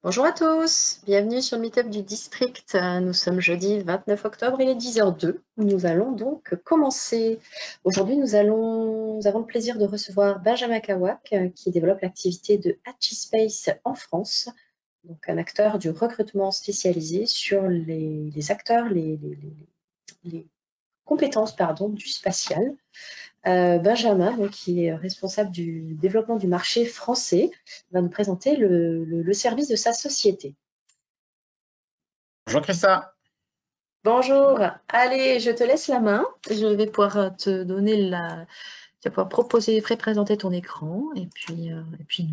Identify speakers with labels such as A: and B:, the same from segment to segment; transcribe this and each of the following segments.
A: Bonjour à tous, bienvenue sur le Meetup du District. Nous sommes jeudi 29 octobre, il est 10h02. Nous allons donc commencer. Aujourd'hui, nous avons le plaisir de recevoir Benjamin Kawak qui développe l'activité de Hatchispace en France, donc un acteur du recrutement spécialisé sur les acteurs, les compétences du spatial. Benjamin, donc, qui est responsable du développement du marché français, va nous présenter le service de sa société.
B: Bonjour Christa.
A: Bonjour, allez, je te laisse la main. Je vais pouvoir te donner tu vas pouvoir présenter ton écran et puis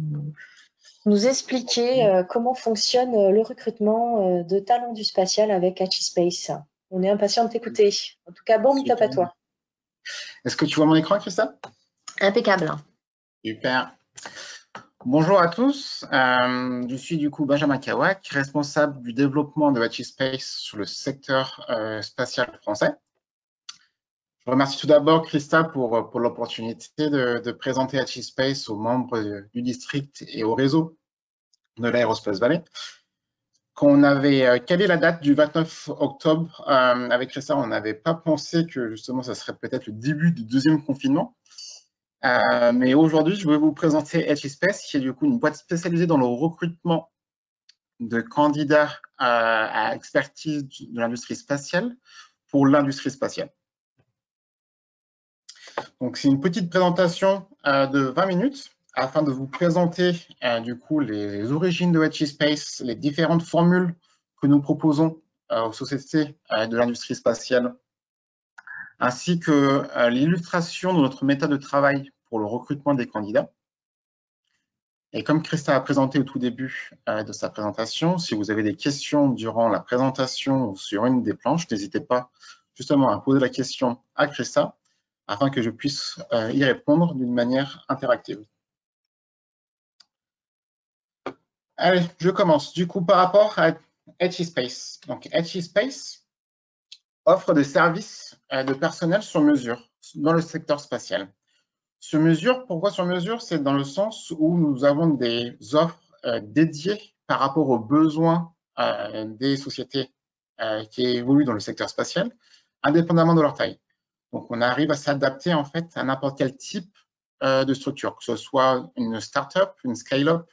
A: nous expliquer comment fonctionne le recrutement de talents du spatial avec Hatchispace. On est impatient de t'écouter. En tout cas, bon meet-up
B: Super.
A: à toi.
B: Est-ce que tu vois mon écran, Christa?
A: Impeccable.
B: Super. Bonjour à tous. Je suis du coup Benjamin Kawak, responsable du développement de Hatchispace sur le secteur spatial français. Je remercie tout d'abord Christa pour l'opportunité de présenter Hatchispace aux membres du district et au réseau de l'Aerospace Valley. Quand on avait calé la date du 29 octobre avec Christa, on n'avait pas pensé que justement ça serait peut-être le début du deuxième confinement. Mais aujourd'hui, je vais vous présenter Hatchispace, qui est du coup une boîte spécialisée dans le recrutement de candidats à expertise de l'industrie spatiale pour l'industrie spatiale. Donc, c'est une petite présentation de 20 minutes afin de vous présenter du coup les origines de Hatchispace, les différentes formules que nous proposons aux sociétés de l'industrie spatiale, ainsi que l'illustration de notre méthode de travail pour le recrutement des candidats. Et comme Christa a présenté au tout début de sa présentation, si vous avez des questions durant la présentation ou sur une des planches, n'hésitez pas justement à poser la question à Christa afin que je puisse y répondre d'une manière interactive. Allez, je commence. Du coup, par rapport à Hatchispace. Donc, Hatchispace offre des services de personnel sur mesure dans le secteur spatial. Sur mesure, pourquoi sur mesure? C'est dans le sens où nous avons des offres dédiées par rapport aux besoins des sociétés qui évoluent dans le secteur spatial, indépendamment de leur taille. Donc, on arrive à s'adapter en fait à n'importe quel type de structure, que ce soit une start-up, une scale-up,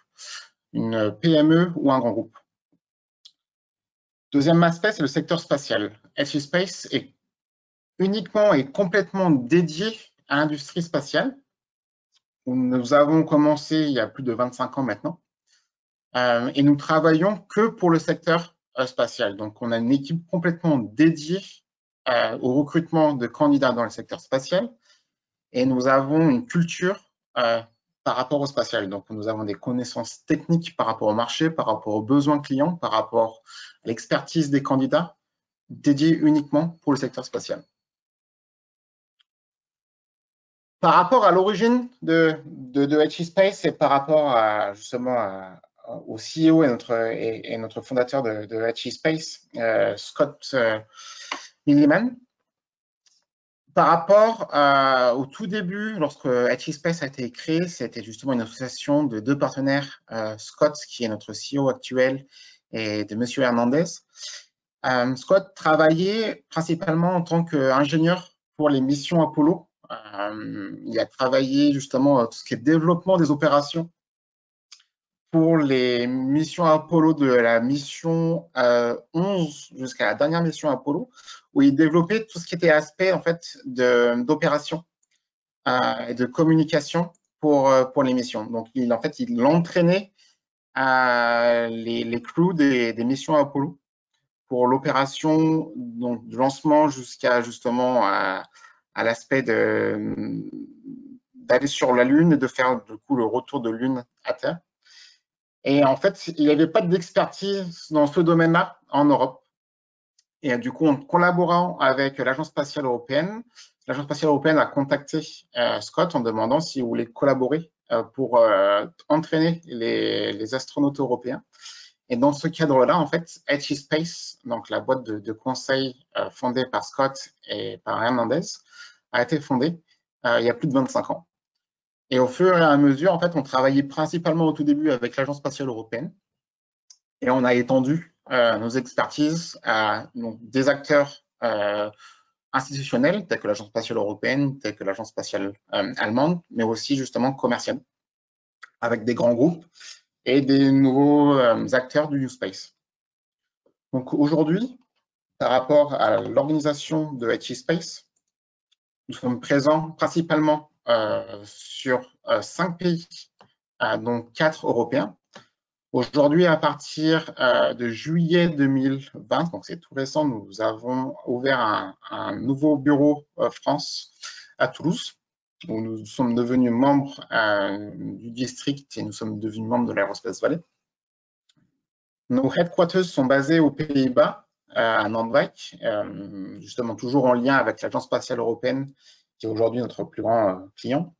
B: une PME ou un grand groupe. Deuxième aspect, c'est le secteur spatial. Hatchispace est uniquement et complètement dédié à l'industrie spatiale. Nous avons commencé il y a plus de 25 ans maintenant et nous travaillons que pour le secteur spatial. Donc, on a une équipe complètement dédiée au recrutement de candidats dans le secteur spatial et nous avons une culture par rapport au spatial. Donc, nous avons des connaissances techniques par rapport au marché, par rapport aux besoins clients, par rapport à l'expertise des candidats dédiés uniquement pour le secteur spatial. Par rapport à l'origine de Hatchispace et par rapport à, justement au CEO et notre fondateur de Hatchispace, Scott Milliman, par rapport au tout début, lorsque Hatchispace a été créé, c'était justement une association de deux partenaires, Scott, qui est notre CEO actuel, et de Monsieur Hernandez. Scott travaillait principalement en tant qu'ingénieur pour les missions Apollo. Il a travaillé justement tout ce qui est développement des opérations pour les missions Apollo de la mission 11 jusqu'à la dernière mission Apollo, où il développait tout ce qui était aspect en fait d'opération et de communication pour les missions. Donc il entraînait les crews des missions Apollo pour l'opération du lancement jusqu'à justement à l'aspect d'aller sur la Lune et de faire du coup le retour de Lune à Terre. Et en fait, il n'y avait pas d'expertise dans ce domaine-là en Europe. Et du coup, en collaborant avec l'Agence spatiale européenne a contacté Scott en demandant s'il voulait collaborer pour entraîner les astronautes européens. Et dans ce cadre-là, en fait, Hatchispace, donc la boîte de conseil fondée par Scott et par Hernandez, a été fondée il y a plus de 25 ans. Et au fur et à mesure, en fait, on travaillait principalement au tout début avec l'Agence spatiale européenne. Et on a étendu nos expertises à donc, des acteurs institutionnels, tels que l'Agence spatiale européenne, tels que l'Agence spatiale allemande, mais aussi justement commerciales, avec des grands groupes et des nouveaux acteurs du New Space. Donc aujourd'hui, par rapport à l'organisation de HE Space, nous sommes présents principalement sur 5 pays, dont 4 européens. Aujourd'hui, à partir de juillet 2020, donc c'est tout récent, nous avons ouvert un nouveau bureau France à Toulouse, où nous sommes devenus membres du district et nous sommes devenus membres de l'Aerospace Valley. Nos headquarters sont basés aux Pays-Bas, à Nantwijk, justement toujours en lien avec l'Agence spatiale européenne, qui est aujourd'hui notre plus grand client.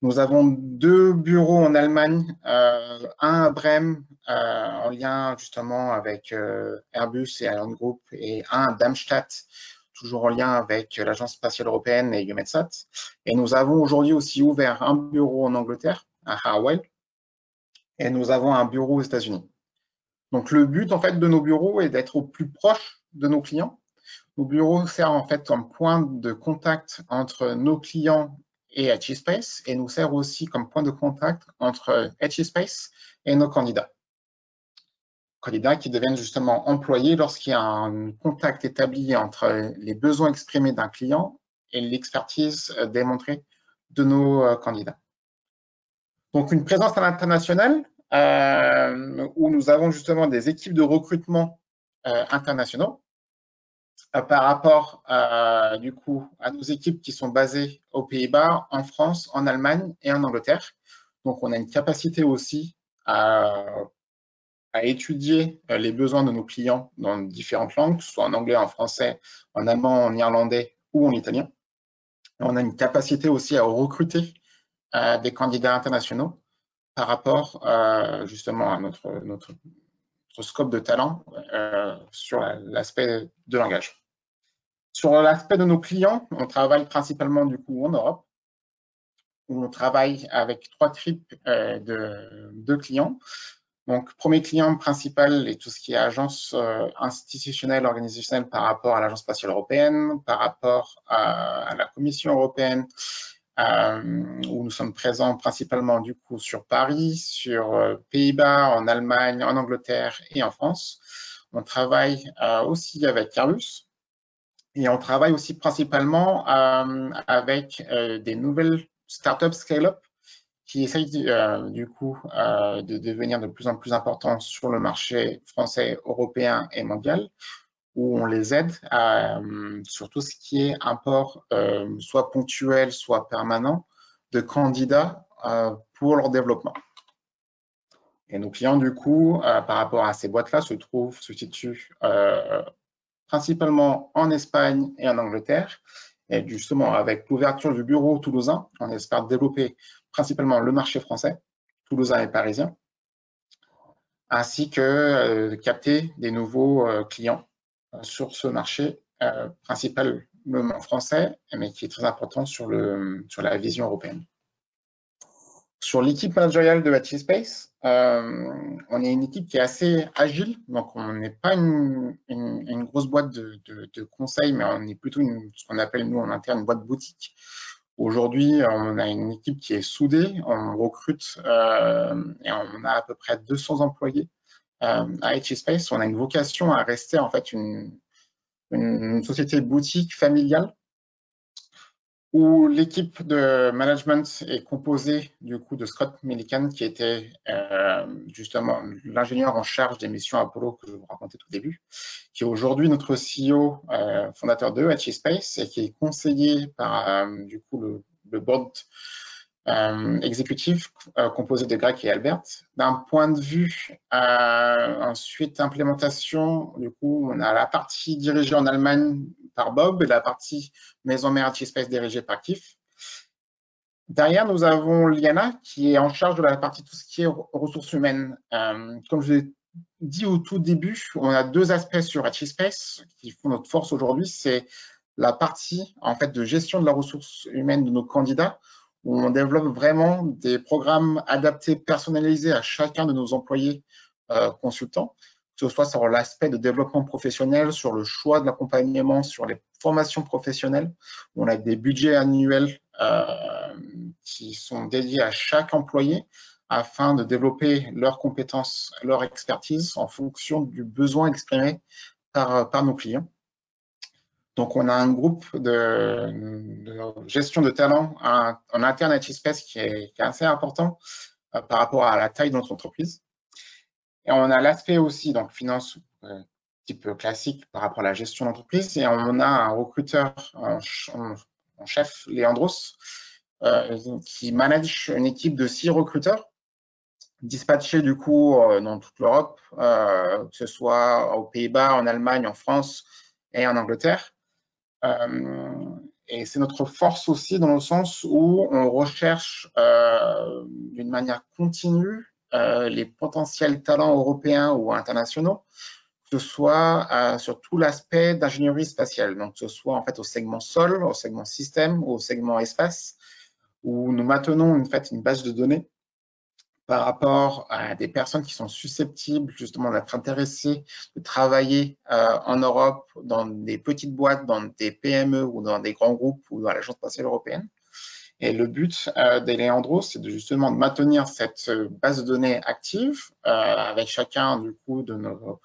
B: Nous avons 2 bureaux en Allemagne, un à Brême, en lien justement avec Airbus et Ariane Group, et un à Darmstadt, toujours en lien avec l'Agence spatiale européenne et EUMETSAT. Et nous avons aujourd'hui aussi ouvert un bureau en Angleterre, à Hawaii, et nous avons un bureau aux États-Unis. Donc le but en fait de nos bureaux est d'être au plus proche de nos clients. Nos bureaux servent en fait comme point de contact entre nos clients et HE Space, et nous sert aussi comme point de contact entre HE Space et nos candidats. Candidats qui deviennent justement employés lorsqu'il y a un contact établi entre les besoins exprimés d'un client et l'expertise démontrée de nos candidats. Donc une présence à l'international où nous avons justement des équipes de recrutement internationaux par rapport du coup à nos équipes qui sont basées aux Pays-Bas, en France, en Allemagne et en Angleterre. Donc on a une capacité aussi à étudier les besoins de nos clients dans différentes langues, soit en anglais, en français, en allemand, en irlandais ou en italien. Et on a une capacité aussi à recruter des candidats internationaux par rapport justement à notre scope de talent sur l'aspect de langage. Sur l'aspect de nos clients, on travaille principalement du coup en Europe, où on travaille avec 3 types de clients. Donc, premier client principal est tout ce qui est agence institutionnelle, organisationnelle par rapport à l'Agence spatiale européenne, par rapport à la Commission européenne, où nous sommes présents principalement du coup sur Paris, sur Pays-Bas, en Allemagne, en Angleterre et en France. On travaille aussi avec Airbus. Et on travaille aussi principalement avec des nouvelles startups scale-up qui essayent du coup de devenir de plus en plus importantes sur le marché français, européen et mondial, où on les aide sur tout ce qui est import, soit ponctuel, soit permanent, de candidats pour leur développement. Et nos clients, du coup, par rapport à ces boîtes-là, se situent principalement en Espagne et en Angleterre. Et justement, avec l'ouverture du bureau toulousain, on espère développer principalement le marché français, toulousain et parisien, ainsi que capter des nouveaux clients sur ce marché principalement français, mais qui est très important sur la vision européenne. Sur l'équipe managériale de HE Space, on est une équipe qui est assez agile, donc on n'est pas une grosse boîte de conseil, mais on est plutôt ce qu'on appelle nous en interne une boîte boutique. Aujourd'hui, on a une équipe qui est soudée, on recrute et on a à peu près 200 employés à HE Space. On a une vocation à rester en fait une société boutique familiale, où l'équipe de management est composée du coup de Scott Millican, qui était justement l'ingénieur en charge des missions Apollo que je vous racontais tout au début, qui est aujourd'hui notre CEO fondateur de HE Space et qui est conseillé par du coup le board exécutif composé de Greg et Albert. D'un point de vue ensuite implémentation, du coup on a la partie dirigée en Allemagne par Bob et la partie maison mère HE Space dirigée par Kif. Derrière, nous avons Liana qui est en charge de la partie tout ce qui est ressources humaines. Comme je l'ai dit au tout début, on a 2 aspects sur HE Space qui font notre force aujourd'hui. C'est la partie en fait de gestion de la ressource humaine de nos candidats, où on développe vraiment des programmes adaptés, personnalisés à chacun de nos employés consultants, ce soit sur l'aspect de développement professionnel, sur le choix de l'accompagnement, sur les formations professionnelles. On a des budgets annuels qui sont dédiés à chaque employé afin de développer leurs compétences, leur expertise en fonction du besoin exprimé par nos clients. Donc, on a un groupe de gestion de talent en interne à HeSpace qui est assez important par rapport à la taille de notre entreprise. Et on a l'aspect aussi, donc finance, un petit peu classique par rapport à la gestion d'entreprise. Et on a un recruteur en chef, Léandros, qui manage une équipe de 6 recruteurs dispatchés du coup dans toute l'Europe, que ce soit aux Pays-Bas, en Allemagne, en France et en Angleterre. Et c'est notre force aussi dans le sens où on recherche d'une manière continue les potentiels talents européens ou internationaux, que ce soit sur tout l'aspect d'ingénierie spatiale, donc que ce soit en fait au segment sol, au segment système ou au segment espace, où nous maintenons une base de données par rapport à des personnes qui sont susceptibles justement d'être intéressées de travailler en Europe, dans des petites boîtes, dans des PME ou dans des grands groupes ou dans l'Agence spatiale européenne. Et le but d'Eleandro, c'est justement de maintenir cette base de données active avec chacun du coup de nos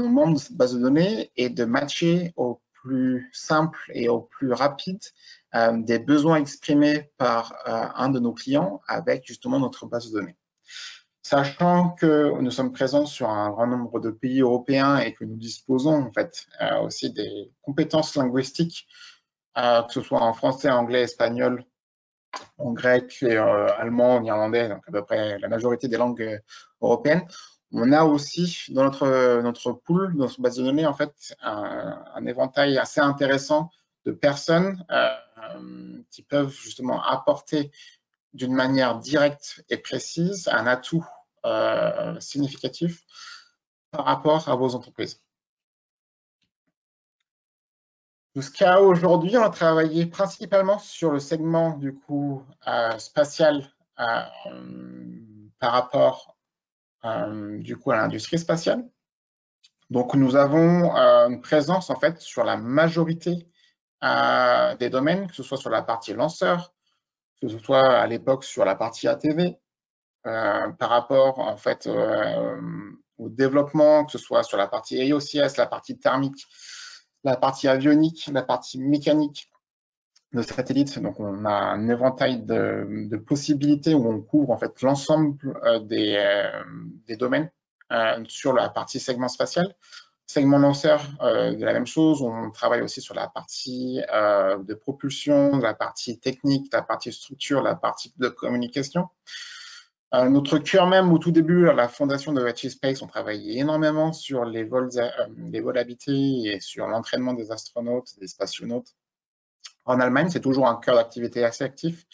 B: membres de cette base de données et de matcher au plus simple et au plus rapide des besoins exprimés par un de nos clients avec justement notre base de données. Sachant que nous sommes présents sur un grand nombre de pays européens et que nous disposons en fait aussi des compétences linguistiques, que ce soit en français, anglais, espagnol, en grec, allemand, néerlandais, donc à peu près la majorité des langues européennes. On a aussi dans notre pool, dans notre base de données, en fait, un éventail assez intéressant de personnes qui peuvent justement apporter d'une manière directe et précise un atout significatif par rapport à vos entreprises. Jusqu'à aujourd'hui, on a travaillé principalement sur le segment du coup spatial par rapport du coup à l'industrie spatiale. Donc, nous avons une présence en fait sur la majorité des domaines, que ce soit sur la partie lanceur, que ce soit à l'époque sur la partie ATV, par rapport en fait au développement, que ce soit sur la partie AOCS, la partie thermique, la partie avionique, la partie mécanique de satellites. Donc, on a un éventail de possibilités où on couvre en fait l'ensemble des domaines sur la partie segment spatial. Segment lanceur, de la même chose. On travaille aussi sur la partie de propulsion, la partie technique, la partie structure, la partie de communication. Notre cœur même, au tout début, à la fondation de HeSpace, on travaillait énormément sur les vols habités et sur l'entraînement des astronautes, des spationautes. En Allemagne, c'est toujours un cœur d'activité assez actif.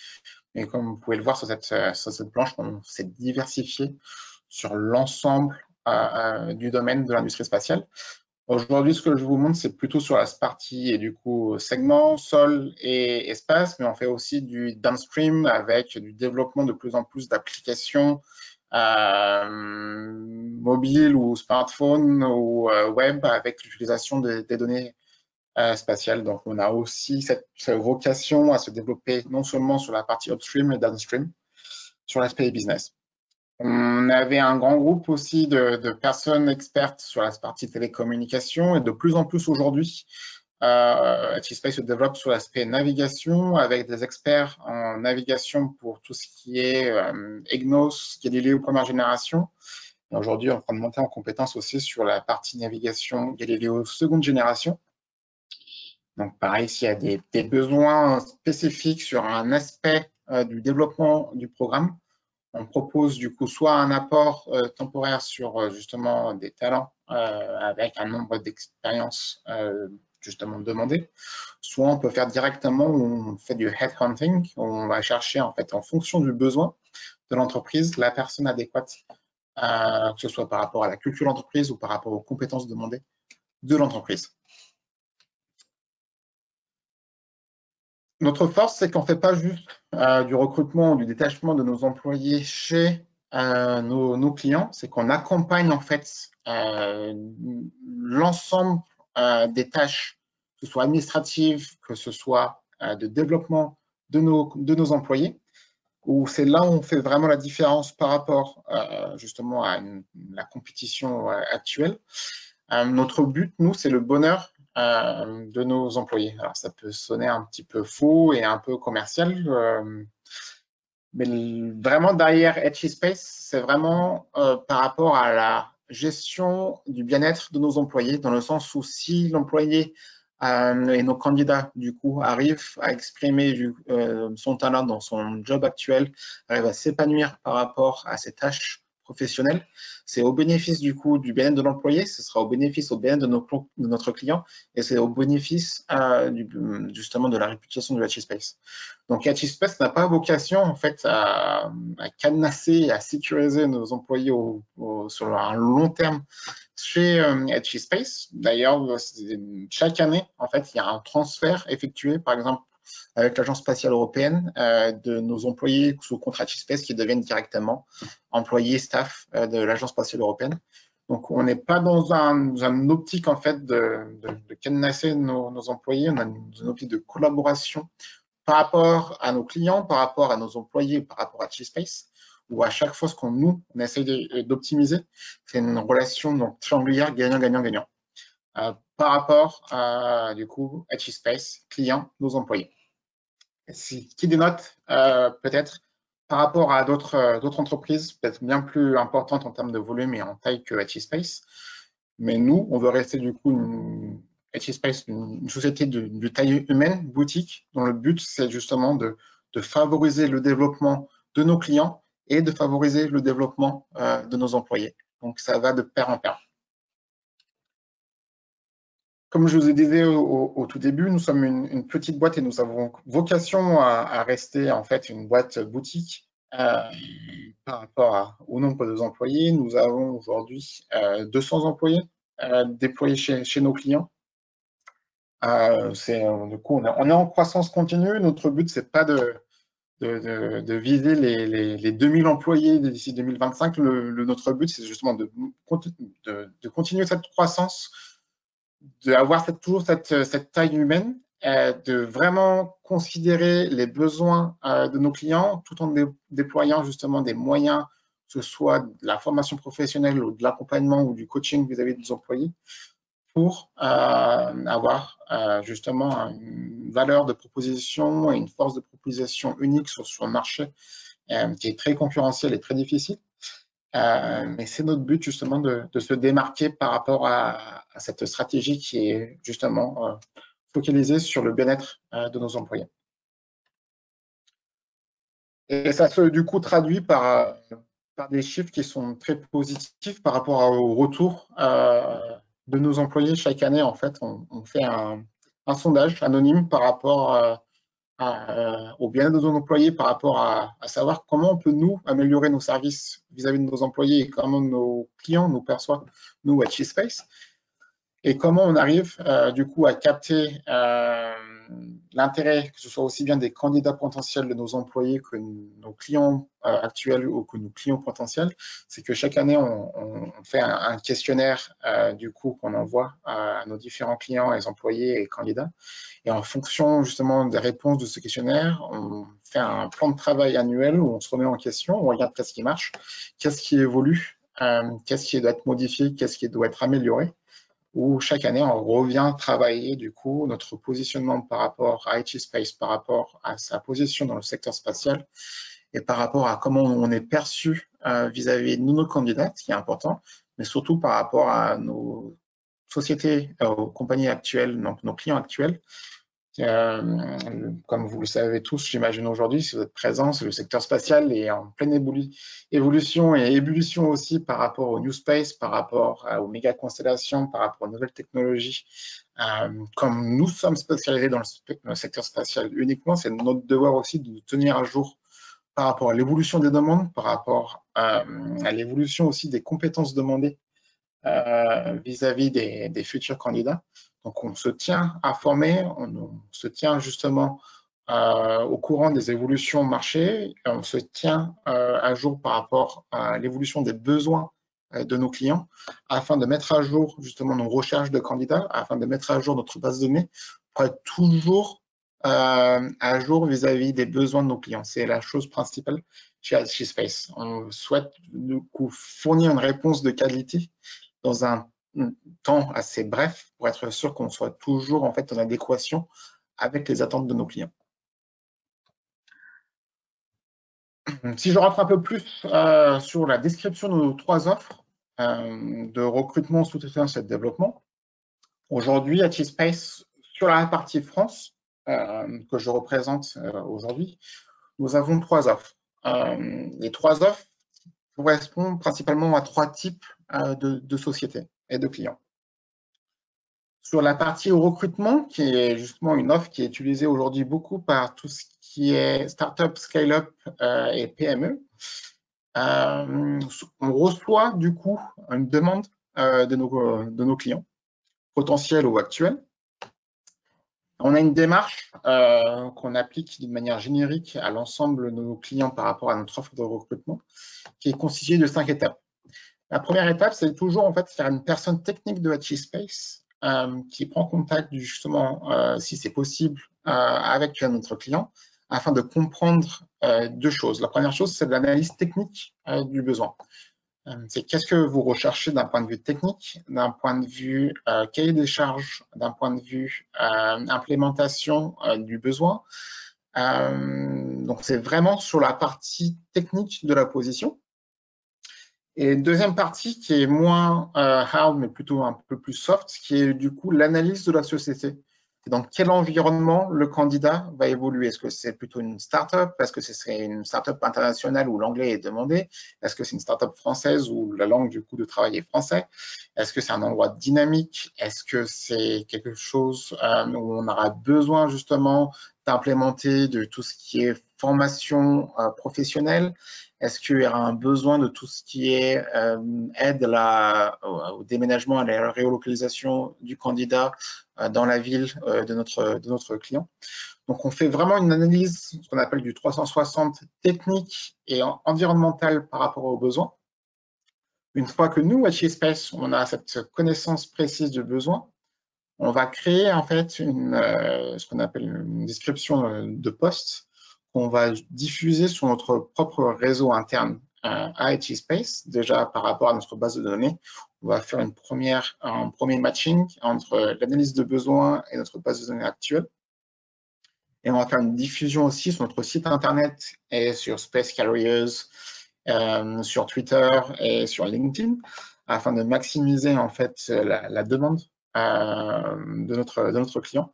B: Et comme vous pouvez le voir sur cette planche, on s'est diversifié sur l'ensemble du domaine de l'industrie spatiale. Aujourd'hui, ce que je vous montre, c'est plutôt sur la partie du coup segment, sol et espace, mais on fait aussi du downstream avec du développement de plus en plus d'applications mobiles ou smartphones ou web avec l'utilisation des données spatiales. Donc, on a aussi cette vocation à se développer non seulement sur la partie upstream mais downstream, sur l'aspect business. On avait un grand groupe aussi de personnes expertes sur la partie télécommunication et de plus en plus aujourd'hui, HeSpace se développe sur l'aspect navigation avec des experts en navigation pour tout ce qui est EGNOS, Galileo première génération. Et aujourd'hui, on est en train de monter en compétence aussi sur la partie navigation Galileo seconde génération. Donc pareil, s'il y a des besoins spécifiques sur un aspect du développement du programme, on propose du coup soit un apport temporaire sur justement des talents avec un nombre d'expériences justement demandées, soit on peut faire directement, on fait du headhunting, on va chercher en fait en fonction du besoin de l'entreprise la personne adéquate, que ce soit par rapport à la culture de l'entreprise ou par rapport aux compétences demandées de l'entreprise. Notre force, c'est qu'on ne fait pas juste du recrutement ou du détachement de nos employés chez nos clients, c'est qu'on accompagne en fait l'ensemble des tâches, que ce soit administratives, que ce soit de développement de nos employés, où c'est là où on fait vraiment la différence par rapport justement à la compétition actuelle. Notre but, nous, c'est le bonheur de nos employés. Alors, ça peut sonner un petit peu faux et un peu commercial, mais vraiment derrière HealthySpace, c'est vraiment par rapport à la gestion du bien-être de nos employés, dans le sens où si l'employé et nos candidats, du coup, arrivent à exprimer son talent dans son job actuel, arrivent à s'épanouir par rapport à ses tâches professionnelles, c'est au bénéfice du coup du bien-être de l'employé, ce sera au bénéfice au bien-être de notre client et c'est au bénéfice justement de la réputation de HealthySpace. Donc HealthySpace n'a pas vocation en fait à cadenasser et à sécuriser nos employés sur un long terme chez HealthySpace. D'ailleurs, chaque année, en fait, il y a un transfert effectué, par exemple, avec l'Agence spatiale européenne, de nos employés sous contrat HealthySpace qui deviennent directement employés, staff de l'Agence spatiale européenne. Donc, on n'est pas dans une optique, en fait, de cadenasser nos employés, on a une optique de collaboration par rapport à nos clients, par rapport à nos employés, par rapport à HealthySpace, où à chaque fois, on essaie d'optimiser, c'est une relation donc triangulaire gagnant-gagnant-gagnant par rapport à, du coup, HealthySpace, clients, nos employés. Qui dénote peut-être par rapport à d'autres entreprises, peut-être bien plus importantes en termes de volume et en taille que HealthySpace. Mais nous, on veut rester du coup HealthySpace, une société de taille humaine, boutique, dont le but, c'est justement de favoriser le développement de nos clients et de favoriser le développement de nos employés. Donc, ça va de pair en pair. Comme je vous ai dit au tout début, nous sommes une petite boîte et nous avons vocation à rester en fait une boîte boutique par rapport au nombre de employés. Nous avons aujourd'hui 200 employés déployés chez nos clients. Du coup, on est en croissance continue. Notre but, c'est pas de viser les 2000 employés d'ici 2025. Notre but, c'est justement de continuer cette croissance, d'avoir toujours cette taille humaine, de vraiment considérer les besoins de nos clients tout en déployant justement des moyens, que ce soit de la formation professionnelle ou de l'accompagnement ou du coaching vis-à-vis des employés, pour avoir justement une valeur de proposition et une force de proposition unique sur le marché qui est très concurrentiel et très difficile. Mais c'est notre but justement de se démarquer par rapport à cette stratégie qui est justement focalisée sur le bien-être de nos employés. Et ça se du coup traduit par des chiffres qui sont très positifs par rapport au retour de nos employés. Chaque année, en fait, on fait un sondage anonyme par rapport au bien-être de nos employés, par rapport à savoir comment on peut, nous, améliorer nos services vis-à-vis de nos employés et comment nos clients nous perçoivent, nous, à HealthySpace, et comment on arrive, du coup, à capter l'intérêt, que ce soit aussi bien des candidats potentiels de nos employés que nos clients actuels ou que nos clients potentiels. C'est que chaque année, on fait un questionnaire, du coup, qu'on envoie à nos différents clients, les employés et candidats. Et en fonction justement des réponses de ce questionnaire, on fait un plan de travail annuel où on se remet en question, on regarde qu'est-ce qui marche, qu'est-ce qui évolue, qu'est-ce qui doit être modifié, qu'est-ce qui doit être amélioré, où chaque année on revient travailler du coup notre positionnement par rapport à HealthySpace, par rapport à sa position dans le secteur spatial et par rapport à comment on est perçu vis-à-vis de nos candidats, ce qui est important, mais surtout par rapport à nos sociétés, aux compagnies actuelles, donc nos clients actuels. Comme vous le savez tous, j'imagine aujourd'hui, si vous êtes présents, le secteur spatial est en pleine évolution et ébullition aussi par rapport au New Space, par rapport aux méga constellations, par rapport aux nouvelles technologies. Comme nous sommes spécialisés dans le secteur spatial uniquement, c'est notre devoir aussi de nous tenir à jour par rapport à l'évolution des demandes, par rapport à l'évolution aussi des compétences demandées vis-à-vis des futurs candidats. Donc, on se tient informé, on se tient justement au courant des évolutions marché, on se tient à jour par rapport à l'évolution des besoins de nos clients afin de mettre à jour justement nos recherches de candidats, afin de mettre à jour notre base de données pour être toujours à jour vis-à-vis des besoins de nos clients. C'est la chose principale chez HSpace. On souhaite du coup fournir une réponse de qualité dans un temps assez bref pour être sûr qu'on soit toujours en fait en adéquation avec les attentes de nos clients. Si je rentre un peu plus sur la description de nos 3 offres de recrutement, sous-traitance et de développement, aujourd'hui, HSpace, sur la partie France, que je représente aujourd'hui, nous avons 3 offres. Les 3 offres correspondent principalement à 3 types de sociétés et de clients. Sur la partie recrutement, qui est justement une offre qui est utilisée aujourd'hui beaucoup par tout ce qui est startup, scale-up et PME, on reçoit du coup une demande de nos clients, potentiels ou actuels. On a une démarche qu'on applique d'une manière générique à l'ensemble de nos clients par rapport à notre offre de recrutement, qui est constituée de 5 étapes. La première étape, c'est toujours en fait faire une personne technique de HSpace qui prend contact justement, si c'est possible, avec notre client, afin de comprendre 2 choses. La première chose, c'est de l'analyse technique du besoin. C'est qu'est-ce que vous recherchez d'un point de vue technique, d'un point de vue cahier des charges, d'un point de vue implémentation du besoin. Donc, c'est vraiment sur la partie technique de la position. Et deuxième partie qui est moins hard, mais plutôt un peu plus soft, qui est du coup l'analyse de la société. Dans quel environnement le candidat va évoluer? Est-ce que c'est plutôt une start-up? Est-ce que ce serait une start-up internationale où l'anglais est demandé? Est-ce que c'est une start-up française où la langue du coup de travail est français? Est-ce que c'est un endroit dynamique? Est-ce que c'est quelque chose où on aura besoin justement d'implémenter de tout ce qui est formation professionnelle? Est-ce qu'il y aura un besoin de tout ce qui est aide au déménagement, à la relocalisation du candidat dans la ville de notre client? Donc, on fait vraiment une analyse, ce qu'on appelle du 360 technique et environnemental par rapport aux besoins. Une fois que nous, HSpace, on a cette connaissance précise du besoin, on va créer en fait ce qu'on appelle une description de poste qu'on va diffuser sur notre propre réseau interne à HSpace. Déjà par rapport à notre base de données, on va faire un premier matching entre l'analyse de besoins et notre base de données actuelle. Et on va faire une diffusion aussi sur notre site internet et sur Space Carriers, sur Twitter et sur LinkedIn, afin de maximiser en fait la demande de notre client.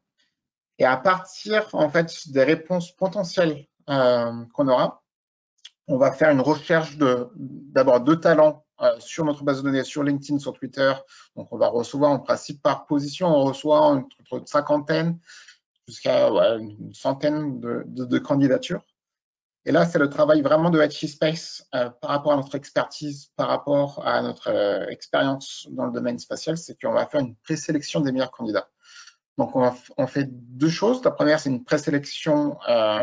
B: Et à partir en fait des réponses potentielles qu'on aura, on va faire une recherche d'abord de talents sur notre base de données, sur LinkedIn, sur Twitter. Donc, on va recevoir en principe par position, on reçoit entre une cinquantaine jusqu'à une centaine de candidatures. Et là, c'est le travail vraiment de HSpace par rapport à notre expertise, par rapport à notre expérience dans le domaine spatial, c'est qu'on va faire une présélection des meilleurs candidats. Donc, on fait 2 choses. La première, c'est une présélection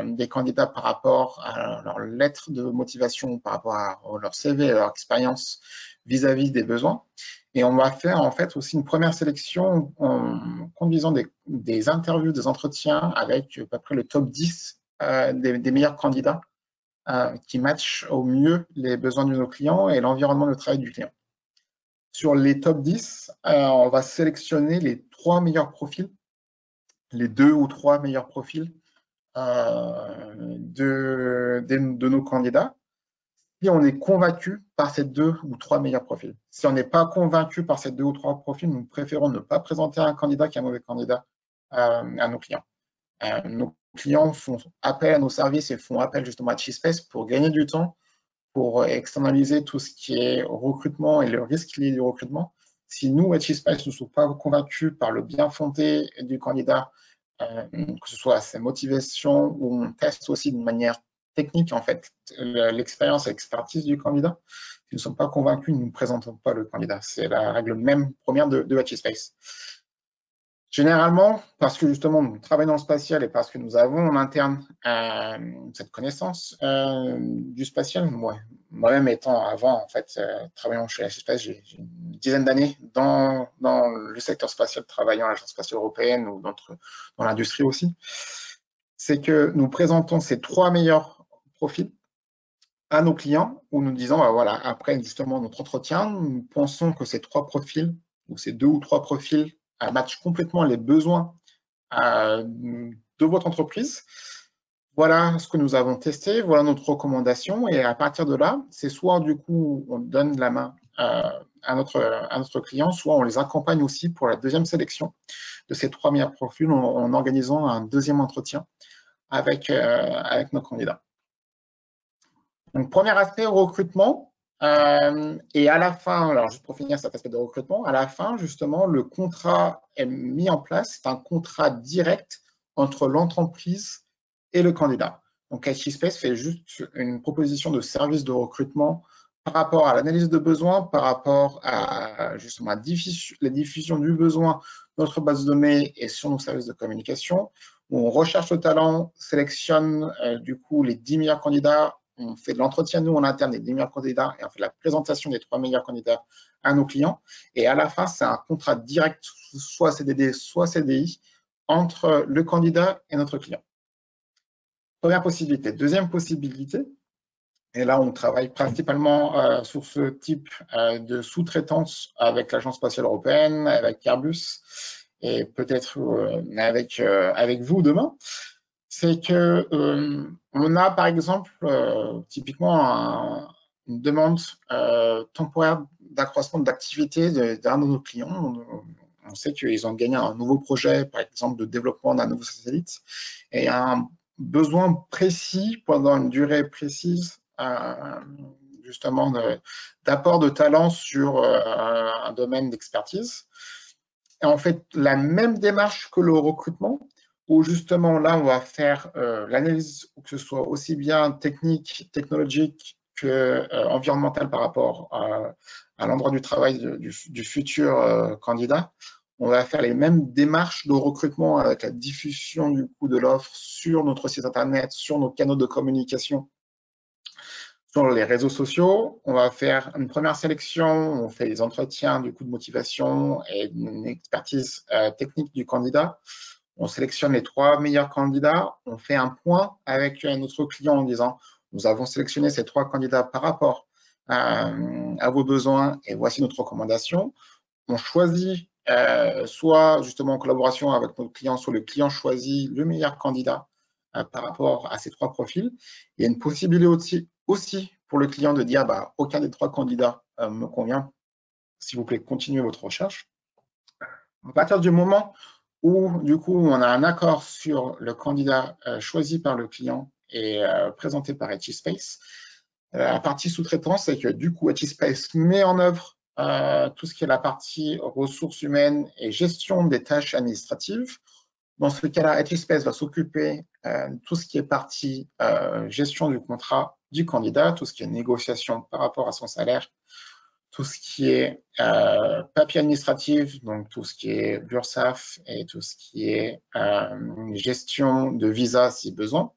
B: des candidats par rapport à leur lettre de motivation, par rapport à leur CV, à leur expérience vis-à-vis des besoins. Et on va faire en fait aussi une première sélection en conduisant des interviews, des entretiens avec à peu près le top 10 des meilleurs candidats qui matchent au mieux les besoins de nos clients et l'environnement de travail du client. Sur les top 10, on va sélectionner les 3 meilleurs profils, les 2 ou 3 meilleurs profils de nos candidats. Si on est convaincu par ces 2 ou 3 meilleurs profils. Si on n'est pas convaincu par ces 2 ou 3 profils, nous préférons ne pas présenter un candidat qui est un mauvais candidat à nos clients. Nos clients font appel à nos services et font appel justement à HSpace pour gagner du temps, pour externaliser tout ce qui est recrutement et le risque lié du recrutement. Si nous, HSpace, ne sommes pas convaincus par le bien fondé du candidat, que ce soit ses motivations ou on teste aussi d'une manière technique, en fait, l'expérience et l'expertise du candidat, si nous ne sommes pas convaincus, nous ne présentons pas le candidat. C'est la règle même première de HSpace. Généralement, parce que justement, nous travaillons dans le spatial et parce que nous avons en interne cette connaissance du spatial. Moi-même étant avant, en fait, travaillant chez HSpace, j'ai une dizaine d'années dans le secteur spatial, travaillant à l'Agence spatiale européenne ou dans l'industrie aussi. C'est que nous présentons ces 3 meilleurs profils à nos clients où nous disons, bah, voilà, après justement notre entretien, nous pensons que ces 3 profils ou ces 2 ou 3 profils matchent complètement les besoins de votre entreprise. Voilà ce que nous avons testé, voilà notre recommandation et à partir de là, c'est soit du coup on donne la main à notre client, soit on les accompagne aussi pour la deuxième sélection de ces 3 meilleurs profils en organisant un deuxième entretien avec nos candidats. Donc, premier aspect, recrutement. Et à la fin, alors juste pour finir cet aspect de recrutement, à la fin, justement, le contrat est mis en place. C'est un contrat direct entre l'entreprise et le candidat. Donc, HSpace fait juste une proposition de service de recrutement par rapport à l'analyse de besoins, par rapport à justement la diffusion du besoin dans notre base de données et sur nos services de communication, où on recherche le talent, sélectionne du coup les 10 meilleurs candidats. On fait de l'entretien, nous, en interne, des 10 meilleurs candidats et on fait la présentation des 3 meilleurs candidats à nos clients. Et à la fin, c'est un contrat direct, soit CDD, soit CDI, entre le candidat et notre client. Première possibilité. Deuxième possibilité, et là, on travaille principalement sur ce type de sous-traitance avec l'Agence spatiale européenne, avec Airbus et peut-être avec vous demain. C'est que on a par exemple typiquement une demande temporaire d'accroissement d'activité d'un de nos clients. On sait qu'ils ont gagné un nouveau projet, par exemple de développement d'un nouveau satellite, et un besoin précis pendant une durée précise, justement d'apport de talent sur un domaine d'expertise. Et en fait, la même démarche que le recrutement, où justement là, on va faire l'analyse, que ce soit aussi bien technique, technologique que environnementale par rapport à l'endroit du travail du futur candidat. On va faire les mêmes démarches de recrutement avec la diffusion du coup de l'offre sur notre site internet, sur nos canaux de communication, sur les réseaux sociaux. On va faire une première sélection, on fait les entretiens du coup de motivation et une expertise technique du candidat. On sélectionne les 3 meilleurs candidats, on fait un point avec notre client en disant nous avons sélectionné ces 3 candidats par rapport à vos besoins et voici notre recommandation. On choisit soit justement en collaboration avec notre client, soit le client choisit le meilleur candidat par rapport à ces 3 profils. Il y a une possibilité aussi pour le client de dire bah, aucun des 3 candidats me convient, s'il vous plaît, continuez votre recherche. À partir du moment où du coup on a un accord sur le candidat choisi par le client et présenté par HSpace, la partie sous-traitance, c'est que du coup HSpace met en œuvre tout ce qui est la partie ressources humaines et gestion des tâches administratives. Dans ce cas-là, HSpace va s'occuper de tout ce qui est partie gestion du contrat du candidat, tout ce qui est négociation par rapport à son salaire, tout ce qui est papier administratif, donc tout ce qui est Bursaf et tout ce qui est gestion de visa si besoin.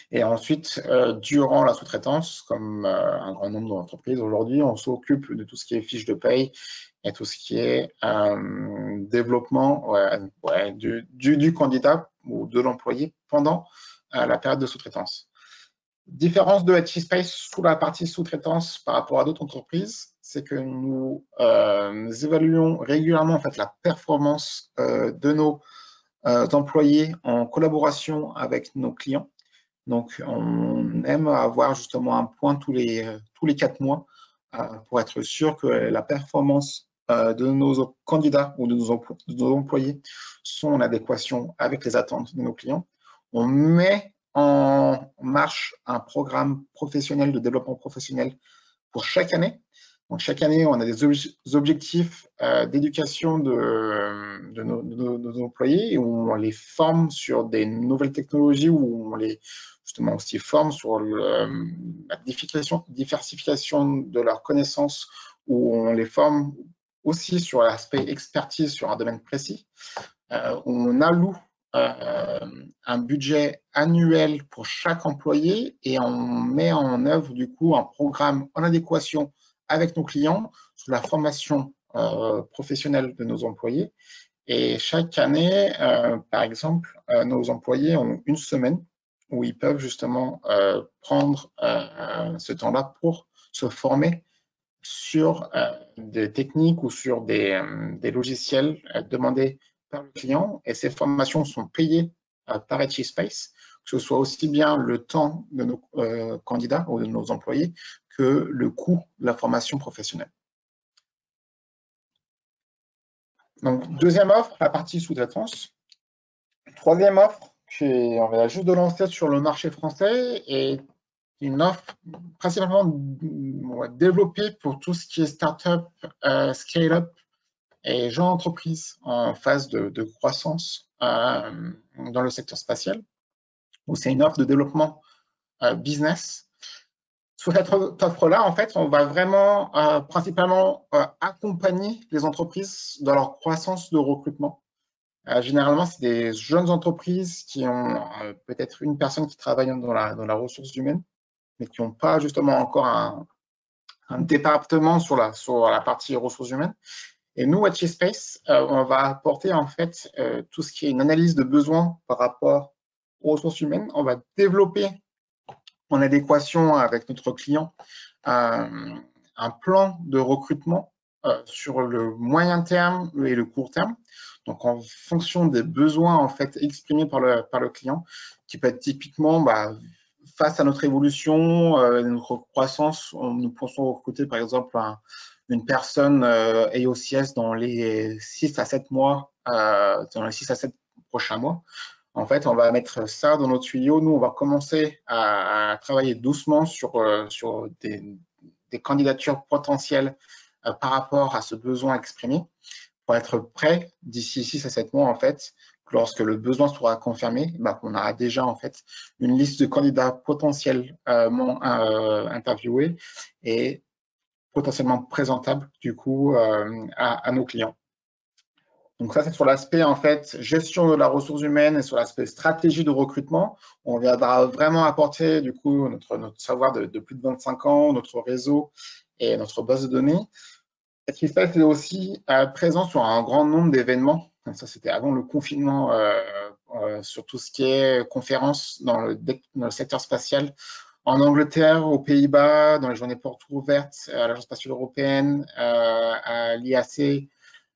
B: Et ensuite, durant la sous-traitance, comme un grand nombre d'entreprises aujourd'hui, on s'occupe de tout ce qui est fiche de paye et tout ce qui est développement du candidat ou de l'employé pendant la période de sous-traitance. Différence de HSpace sous la partie sous-traitance par rapport à d'autres entreprises, c'est que nous évaluons régulièrement en fait la performance de nos employés en collaboration avec nos clients. Donc, on aime avoir justement un point tous les 4 mois pour être sûr que la performance de nos candidats ou de nos employés sont en adéquation avec les attentes de nos clients. On met en marche un programme professionnel de développement professionnel pour chaque année. Donc, chaque année, on a des objectifs d'éducation de nos employés et où on les forme sur des nouvelles technologies, où on les justement aussi forme sur la diversification de leurs connaissances, où on les forme aussi sur l'aspect expertise sur un domaine précis. On alloue un budget annuel pour chaque employé et on met en œuvre du coup un programme en adéquation avec nos clients sur la formation professionnelle de nos employés. Et chaque année, par exemple, nos employés ont une semaine où ils peuvent justement prendre ce temps-là pour se former sur des techniques ou sur des logiciels demandés par le client. Et ces formations sont payées par HealthSpace, que ce soit aussi bien le temps de nos candidats ou de nos employés que le coût de la formation professionnelle. Donc, deuxième offre, la partie sous-traitance. Troisième offre, on vient juste de lancer sur le marché français et une offre principalement développée pour tout ce qui est start-up, scale-up et gens d'entreprise en phase de croissance dans le secteur spatial. Donc, c'est une offre de développement business. Sur cette offre-là, en fait, on va vraiment principalement accompagner les entreprises dans leur croissance de recrutement. Généralement, c'est des jeunes entreprises qui ont peut-être une personne qui travaille dans la ressource humaine, mais qui n'ont pas justement encore un département sur la partie ressources humaines. Et nous, à HealthSpace, on va apporter en fait tout ce qui est une analyse de besoins par rapport aux ressources humaines. On va développer en adéquation avec notre client un plan de recrutement sur le moyen terme et le court terme. Donc, en fonction des besoins en fait exprimés par le client, qui peut être typiquement face à notre évolution, notre croissance, nous pensons recruter par exemple une personne AOCS dans les 6 à 7 mois, dans les 6 à 7 prochains mois. En fait, on va mettre ça dans nos tuyaux. Nous, on va commencer à travailler doucement sur des candidatures potentielles par rapport à ce besoin exprimé pour être prêt d'ici 6 à 7 mois, en fait, lorsque le besoin sera confirmé, on aura déjà en fait une liste de candidats potentiellement interviewés et potentiellement présentables du coup à nos clients. Donc ça, c'est sur l'aspect en fait gestion de la ressource humaine et sur l'aspect stratégie de recrutement. On viendra vraiment apporter du coup notre savoir de plus de 25 ans, notre réseau et notre base de données. HealthSpace est aussi présent sur un grand nombre d'événements. Ça, c'était avant le confinement sur tout ce qui est conférences dans le secteur spatial en Angleterre, aux Pays-Bas, dans les journées portes ouvertes, à l'Agence spatiale européenne, à l'IAC,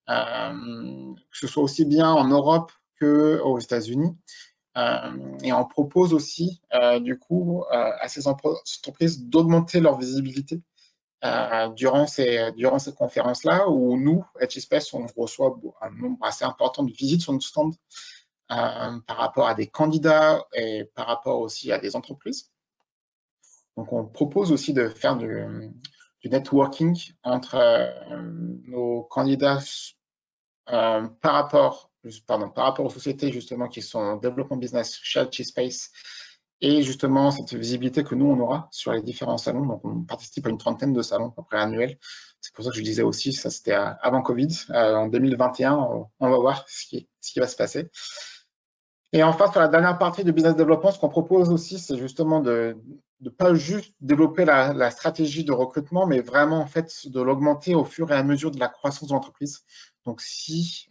B: que ce soit aussi bien en Europe qu'aux États-Unis. Et on propose aussi, du coup, à ces entreprises d'augmenter leur visibilité durant ces conférences-là, où nous, HealthSpace, on reçoit un nombre assez important de visites sur notre stand par rapport à des candidats et par rapport aussi à des entreprises. Donc, on propose aussi de faire du networking entre nos candidats par rapport aux sociétés justement qui sont en développement business chez HealthSpace et justement cette visibilité que nous on aura sur les différents salons. Donc on participe à une trentaine de salons à peu près annuels. C'est pour ça que je disais aussi, ça c'était avant Covid. En 2021, on va voir ce qui va se passer. Et enfin, sur la dernière partie de business development, ce qu'on propose aussi, c'est justement de pas juste développer la stratégie de recrutement, mais vraiment en fait de l'augmenter au fur et à mesure de la croissance de l'entreprise. Donc, si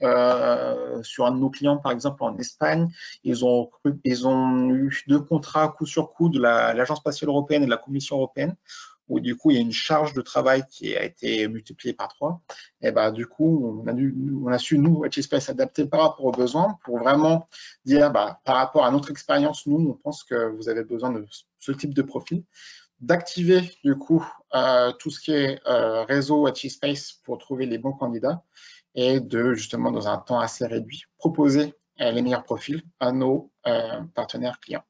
B: sur un de nos clients, par exemple en Espagne, ils ont eu 2 contrats coup sur coup de l'Agence spatiale européenne et de la Commission européenne, où du coup, il y a une charge de travail qui a été multipliée par 3. Et du coup, on a su, nous, HealthSpace, s'adapter par rapport aux besoins pour vraiment dire, par rapport à notre expérience, nous, on pense que vous avez besoin de ce type de profil, d'activer du coup tout ce qui est réseau HealthSpace pour trouver les bons candidats et de, justement, dans un temps assez réduit, proposer les meilleurs profils à nos partenaires clients.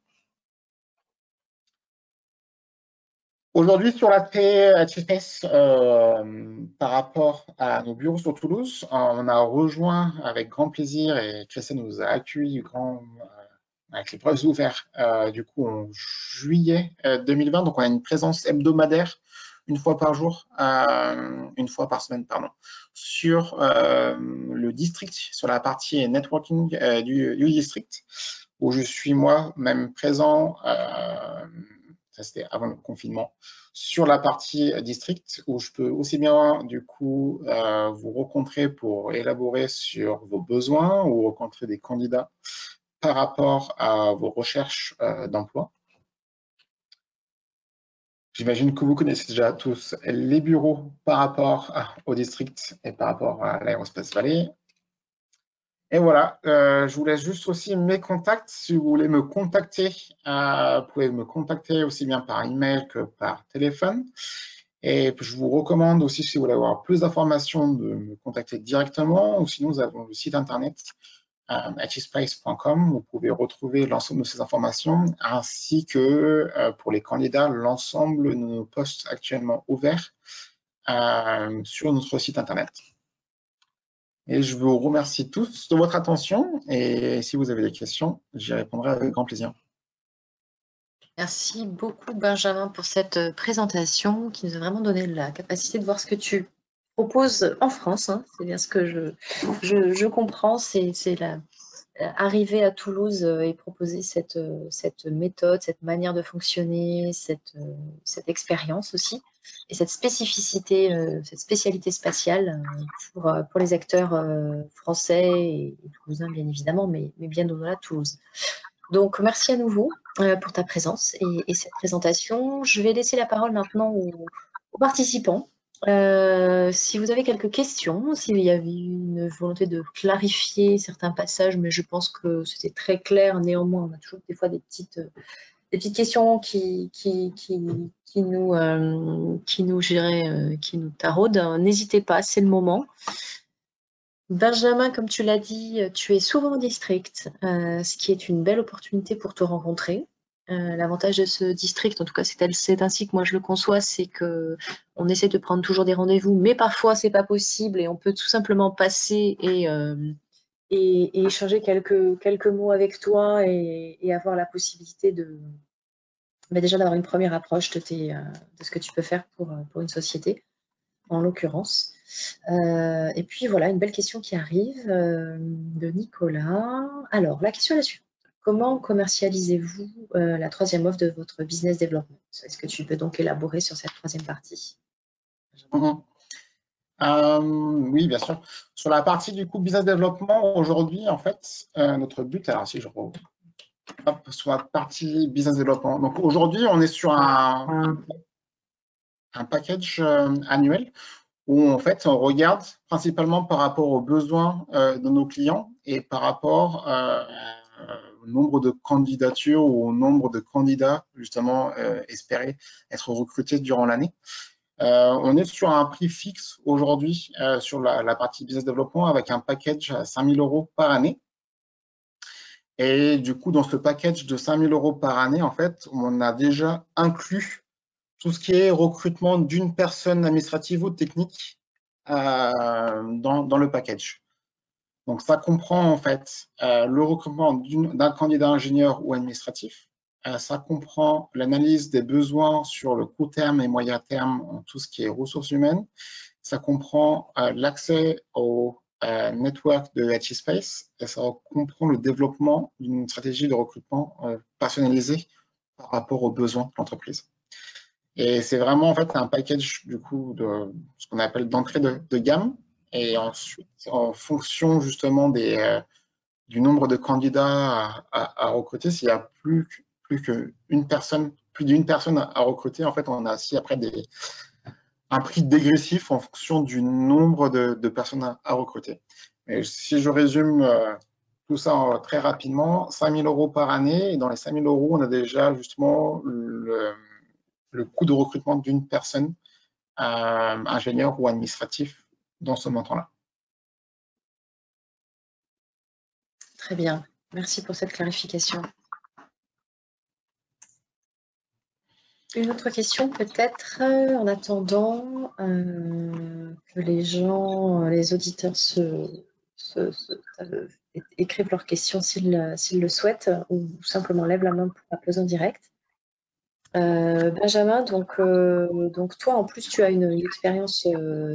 B: Aujourd'hui, sur l'aspect HealthSpace, par rapport à nos bureaux sur Toulouse, on a rejoint avec grand plaisir et Christian nous a accueillis avec les bras ouverts du coup en juillet 2020. Donc, on a une présence hebdomadaire une fois par jour, une fois par semaine, pardon, sur le district, sur la partie networking du district, où je suis moi-même présent, ça c'était avant le confinement, sur la partie district, où je peux aussi bien du coup vous rencontrer pour élaborer sur vos besoins ou rencontrer des candidats par rapport à vos recherches d'emploi. J'imagine que vous connaissez déjà tous les bureaux par rapport au district et par rapport à l'Aerospace Valley. Et voilà, je vous laisse juste aussi mes contacts. Si vous voulez me contacter, vous pouvez me contacter aussi bien par email que par téléphone. Et je vous recommande aussi, si vous voulez avoir plus d'informations, de me contacter directement. Ou sinon, nous avons le site internet hatchispace.com. Vous pouvez retrouver l'ensemble de ces informations, ainsi que pour les candidats, l'ensemble de nos postes actuellement ouverts sur notre site internet. Et je vous remercie tous de votre attention. Et si vous avez des questions, j'y répondrai avec grand plaisir.
A: Merci beaucoup, Benjamin, pour cette présentation qui nous a vraiment donné la capacité de voir ce que tu proposes en France. Hein. C'est bien ce que je comprends. C'est arriver à Toulouse et proposer cette méthode, cette manière de fonctionner, cette expérience aussi, et cette spécificité, cette spécialité spatiale pour les acteurs français et toulousains, bien évidemment, mais bien au-delà de Toulouse. Donc, merci à nouveau pour ta présence et cette présentation. Je vais laisser la parole maintenant aux participants. Si vous avez quelques questions, s'il y avait une volonté de clarifier certains passages, mais je pense que c'était très clair. Néanmoins, on a toujours des fois des petites questions qui nous taraudent. N'hésitez pas, c'est le moment. Benjamin, comme tu l'as dit, tu es souvent en district, ce qui est une belle opportunité pour te rencontrer. L'avantage de ce district, en tout cas c'est ainsi que moi je le conçois, c'est que on essaie de prendre toujours des rendez-vous, mais parfois c'est pas possible et on peut tout simplement passer et échanger quelques mots avec toi et avoir la possibilité déjà d'avoir une première approche de ce que tu peux faire pour une société, en l'occurrence. Et puis voilà, une belle question qui arrive de Nicolas. Alors, la question est la suivante. Comment commercialisez-vous la troisième offre de votre business development? Est-ce que tu peux donc élaborer sur cette troisième partie?
B: Oui, bien sûr. Sur la partie du coup business development, aujourd'hui, en fait, notre but, alors si je sur la partie business development. Donc aujourd'hui, on est sur un package annuel où en fait on regarde principalement par rapport aux besoins de nos clients et par rapport au nombre de candidatures ou au nombre de candidats justement espérés être recrutés durant l'année. On est sur un prix fixe aujourd'hui sur la partie business development avec un package à 5 000 € par année. Et du coup, dans ce package de 5 000 € par année, en fait, on a déjà inclus tout ce qui est recrutement d'une personne administrative ou technique dans le package. Donc, ça comprend en fait le recrutement d'un candidat ingénieur ou administratif. Ça comprend l'analyse des besoins sur le court terme et moyen terme en tout ce qui est ressources humaines. Ça comprend l'accès au network de Hatchispace et ça comprend le développement d'une stratégie de recrutement personnalisée par rapport aux besoins de l'entreprise. Et c'est vraiment en fait un package du coup de ce qu'on appelle d'entrée de gamme. Et ensuite, en fonction justement du nombre de candidats à recruter, s'il y a plus d'une personne à recruter, en fait, on a aussi après un prix dégressif en fonction du nombre de personnes à recruter. Et si je résume tout ça très rapidement, 5 000 € par année, et dans les 5 000 €, on a déjà justement le coût de recrutement d'une personne, ingénieur ou administratif, dans ce montant-là.
A: Très bien, merci pour cette clarification. Une autre question peut-être, en attendant que les auditeurs écrivent leurs questions s'ils le souhaitent, ou simplement lèvent la main pour la poser en direct. Benjamin, donc toi, en plus, tu as une expérience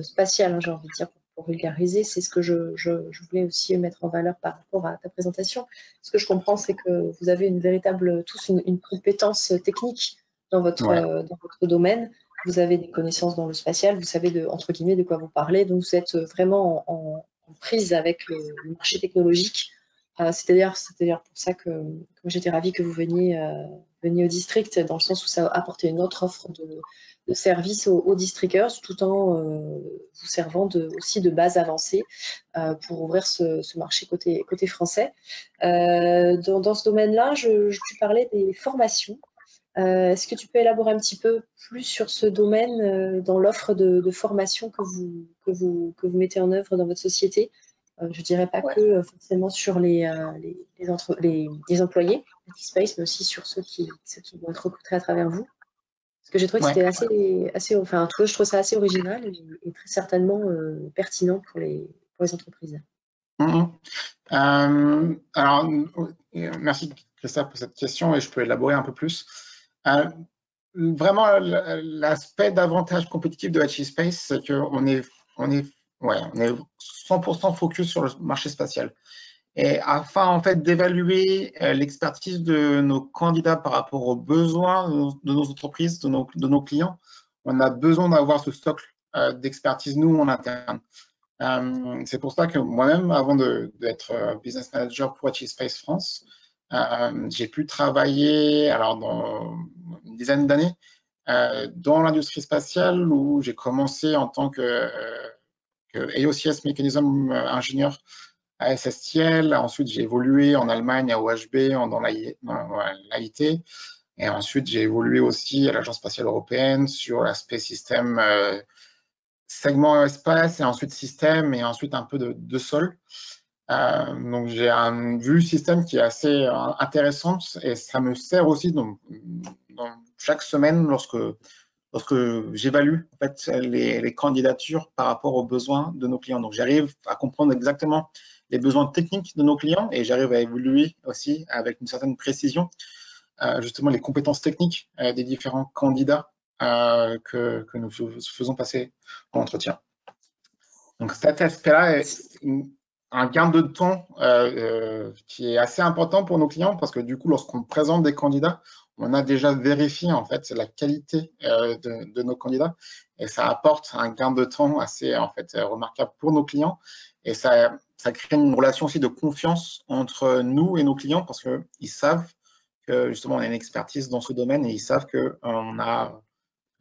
A: spatiale, hein, j'ai envie de dire, pour vulgariser. C'est ce que je voulais aussi mettre en valeur par rapport à ta présentation. Ce que je comprends, c'est que vous avez tous une compétence technique
B: Ouais.
A: dans votre domaine. Vous avez des connaissances dans le spatial, vous savez, entre guillemets, de quoi vous parlez. Donc, vous êtes vraiment en prise avec le marché technologique. C'est-à-dire pour ça que j'étais ravie que vous veniez au district, dans le sens où ça apportait une autre offre de service aux districters, tout en vous servant aussi de base avancée pour ouvrir ce marché côté français. Dans ce domaine-là, tu parlais des formations. Est-ce que tu peux élaborer un petit peu plus sur ce domaine dans l'offre de formation que vous mettez en œuvre dans votre société? Je dirais pas
B: Ouais.
A: que forcément sur les employés Space, mais aussi sur ceux qui vont être recrutés à travers vous. Parce que j'ai trouvé que
B: Ouais.
A: c'était enfin, en tout cas, je trouve ça assez original et très certainement pertinent pour les entreprises.
B: Mhm. Alors, merci Christophe pour cette question et je peux élaborer un peu plus. Vraiment, l'aspect d'avantage compétitif de HeSpace, c'est qu'on est 100% focus sur le marché spatial. Et afin en fait d'évaluer l'expertise de nos candidats par rapport aux besoins de nos entreprises, de nos clients, on a besoin d'avoir ce socle d'expertise nous en interne. C'est pour ça que moi-même, avant d'être business manager pour HeSpace France, j'ai pu travailler alors dans une dizaine d'années dans l'industrie spatiale où j'ai commencé en tant que AOCS Mechanism ingénieur à SSTL. Ensuite, j'ai évolué en Allemagne à OHB dans l'AIT. Et ensuite, j'ai évolué aussi à l'Agence spatiale européenne sur l'aspect système, segment espace, et ensuite système, et ensuite un peu de sol. Donc, j'ai une vue système qui est assez intéressante et ça me sert aussi dans chaque semaine lorsque j'évalue en fait les candidatures par rapport aux besoins de nos clients. Donc, j'arrive à comprendre exactement les besoins techniques de nos clients et j'arrive à évoluer aussi avec une certaine précision justement les compétences techniques des différents candidats que nous faisons passer en entretien. Donc, cet aspect-là est un gain de temps qui est assez important pour nos clients parce que du coup, lorsqu'on présente des candidats, on a déjà vérifié en fait la qualité de nos candidats et ça apporte un gain de temps assez en fait remarquable pour nos clients et ça crée une relation aussi de confiance entre nous et nos clients parce qu'ils savent que justement on a une expertise dans ce domaine et ils savent qu'on a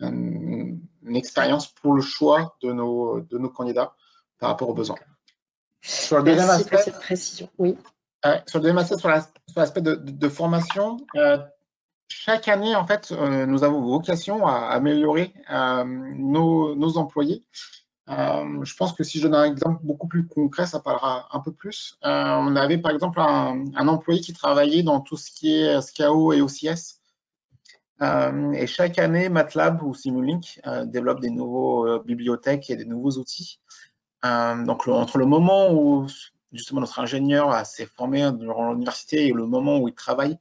B: une expérience pour le choix de nos candidats par rapport aux besoins. Sur le deuxième
A: Merci pour
B: aspect,
A: cette précision. Oui.
B: sur l'aspect de formation, chaque année, en fait, nous avons vocation à améliorer nos employés. Je pense que si je donne un exemple beaucoup plus concret, ça parlera un peu plus. On avait par exemple un employé qui travaillait dans tout ce qui est SCAO et OCS. Et chaque année, MATLAB ou Simulink développe des nouveaux bibliothèques et des nouveaux outils. Donc, entre le moment où justement notre ingénieur s'est formé durant l'université et le moment où il travaille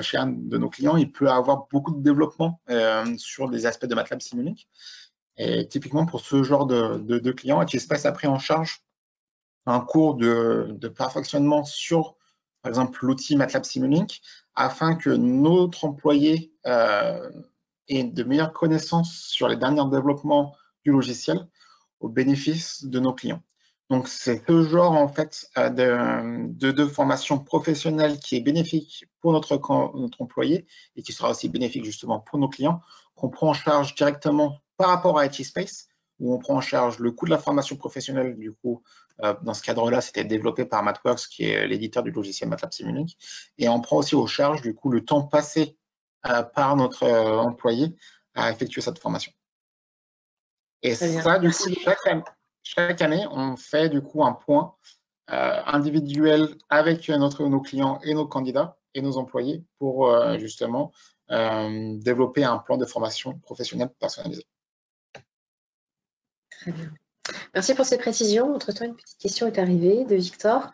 B: chez un de nos clients, il peut avoir beaucoup de développement sur des aspects de MATLAB Simulink. Et typiquement, pour ce genre de clients, HeSpace a pris en charge un cours de perfectionnement sur, par exemple, l'outil MATLAB Simulink, afin que notre employé ait de meilleures connaissances sur les derniers développements du logiciel au bénéfice de nos clients. Donc, c'est ce genre en fait de formation professionnelle qui est bénéfique pour notre employé et qui sera aussi bénéfique justement pour nos clients, qu'on prend en charge directement par rapport à HeSpace, où on prend en charge le coût de la formation professionnelle. Du coup, dans ce cadre-là, c'était développé par MathWorks, qui est l'éditeur du logiciel MATLAB Simulink, et on prend aussi en charge du coup le temps passé par notre employé à effectuer cette formation. Et ça, du coup, chaque année, on fait du coup un point individuel avec nos clients et nos candidats et nos employés pour justement développer un plan de formation professionnelle personnalisé.
A: Très bien. Merci pour ces précisions. Entre-temps, une petite question est arrivée de Victor.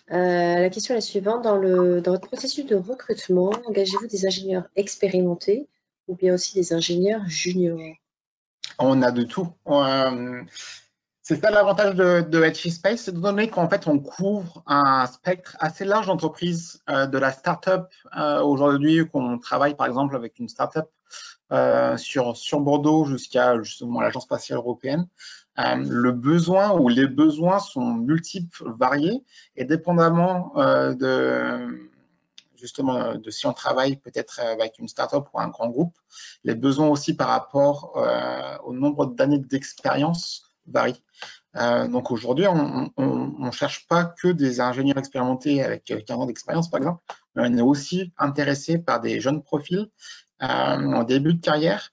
A: La question est la suivante. Dans votre processus de recrutement, engagez-vous des ingénieurs expérimentés ou bien aussi des ingénieurs juniors?
B: On a de tout. C'est ça l'avantage de HealthSpace, étant donné qu'en fait, on couvre un spectre assez large d'entreprises, de la start-up aujourd'hui, qu'on travaille par exemple avec une start-up sur Bordeaux jusqu'à justement l'Agence spatiale européenne. Le besoin ou les besoins sont multiples, variés, et dépendamment justement de si on travaille peut-être avec une start-up ou un grand groupe, les besoins aussi par rapport au nombre d'années d'expérience varient. Donc aujourd'hui, on ne cherche pas que des ingénieurs expérimentés avec 15 ans d'expérience, par exemple, mais on est aussi intéressé par des jeunes profils en début de carrière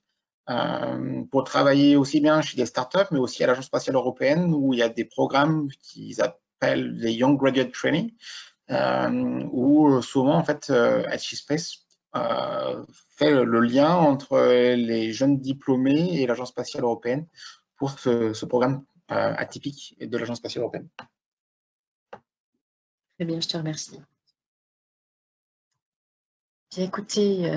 B: pour travailler aussi bien chez des startups, mais aussi à l'Agence spatiale européenne, où il y a des programmes qu'ils appellent les Young Graduate Training, où souvent, en fait, HealthSpace fait le lien entre les jeunes diplômés et l'Agence spatiale européenne pour ce programme atypique de l'Agence spatiale européenne.
A: Très bien, je te remercie. Bien, écoutez,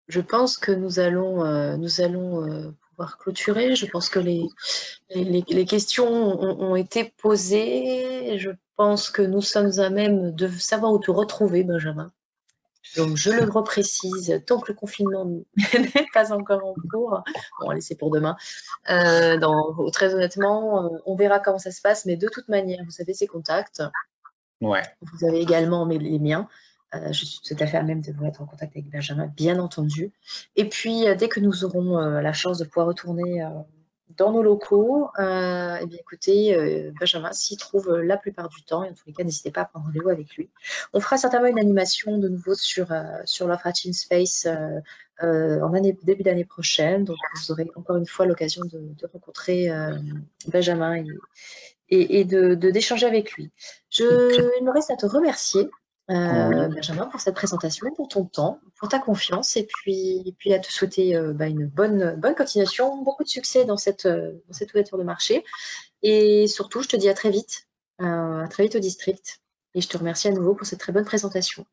A: je pense que nous allons pouvoir clôturer. Je pense que les questions ont été posées. Je pense que nous sommes à même de savoir où te retrouver, Benjamin. Donc, je le reprécise, tant que le confinement n'est pas encore en cours, on va laisser pour demain. Très honnêtement, on verra comment ça se passe, mais de toute manière, vous avez ces contacts.
B: Ouais.
A: Vous avez également les miens. Je suis tout à fait à même de vous mettre en contact avec Benjamin, bien entendu. Et puis, dès que nous aurons la chance de pouvoir retourner dans nos locaux, eh bien, écoutez, Benjamin s'y trouve la plupart du temps. Et en tous les cas, n'hésitez pas à prendre rendez-vous avec lui. On fera certainement une animation de nouveau sur l'offre HealthSpace en début d'année prochaine. Donc, vous aurez encore une fois l'occasion de rencontrer Benjamin et d'échanger avec lui. Il me reste à te remercier, Benjamin, pour cette présentation, pour ton temps, pour ta confiance, et puis à te souhaiter une bonne continuation, beaucoup de succès dans cette ouverture de marché. Et surtout, je te dis à très vite au district. Et je te remercie à nouveau pour cette très bonne présentation.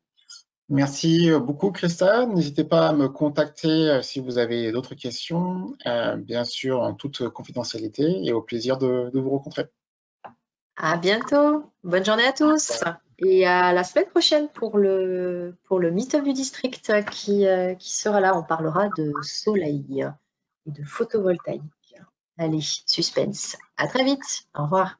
B: Merci beaucoup, Christa. N'hésitez pas à me contacter si vous avez d'autres questions, bien sûr en toute confidentialité, et au plaisir de vous rencontrer.
A: À bientôt. Bonne journée à tous. Et à la semaine prochaine pour le meet-up du district qui sera là. On parlera de soleil et de photovoltaïque. Allez, suspense. À très vite. Au revoir.